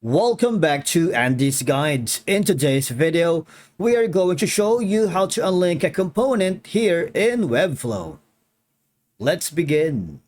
Welcome back to Andy's Guides. In today's video, we are going to show you how to unlink a component here in Webflow. Let's begin.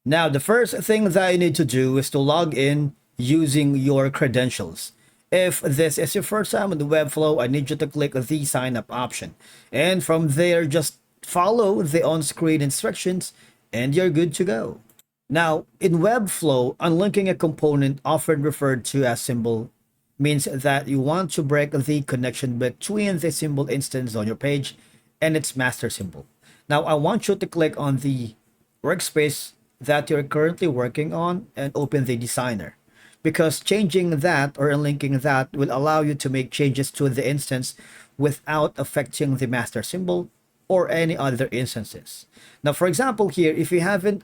Now, the first thing that you need to do is to log in using your credentials. If this is your first time in the Webflow, I need you to click the sign up option. And from there, just follow the on-screen instructions and you're good to go. Now, in Webflow, unlinking a component, often referred to as symbol, means that you want to break the connection between the symbol instance on your page and its master symbol. Now, I want you to click on the workspace that you're currently working on and open the designer, because changing that or unlinking that will allow you to make changes to the instance without affecting the master symbol or any other instances. Now, for example, here, if you haven't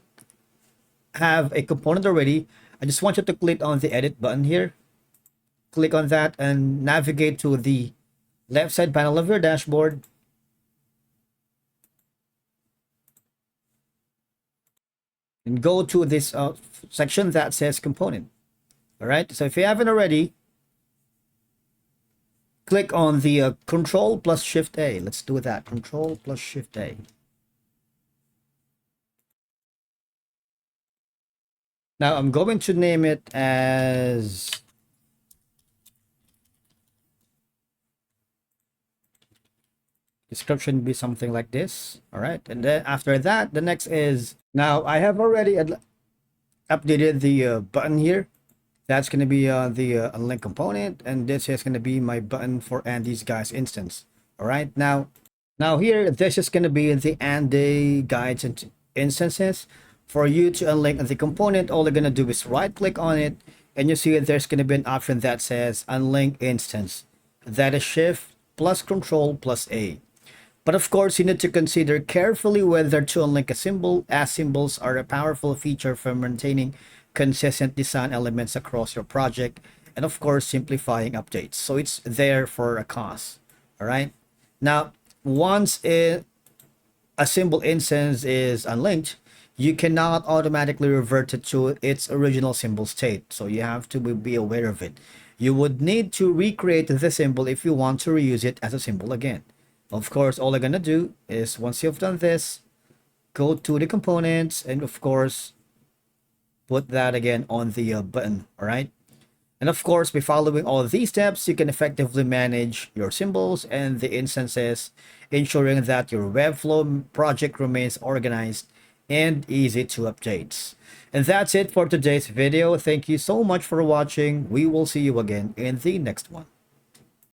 have a component already, I just want you to click on the edit button here. Click on that and navigate to the left side panel of your dashboard. And go to this section that says component. All right. So if you haven't already, click on the Control plus Shift A. Let's do that. Control plus Shift A. Now I'm going to name it as description be something like this. All right. And then after that, the next is, now I have already updated the button here. That's going to be the unlink component. And this is going to be my button for Andy's Guides instance. All right. Now here, this is going to be the Andy Guides instances. For you to unlink the component, all you're going to do is right click on it and you see there's going to be an option that says unlink instance. That is Shift plus Control plus A. But of course, you need to consider carefully whether to unlink a symbol, as symbols are a powerful feature for maintaining consistent design elements across your project and of course simplifying updates. So it's there for a cause. All right. Now, once a symbol instance is unlinked, you cannot automatically revert it to its original symbol state. So you have to be aware of it. You would need to recreate the symbol if you want to reuse it as a symbol again. Of course, all you're going to do is, once you've done this, go to the components and of course, put that again on the button. All right. And of course, by following all of these steps, you can effectively manage your symbols and the instances, ensuring that your Webflow project remains organized and easy to update. And that's it for today's video. Thank you so much for watching. We will see you again in the next one.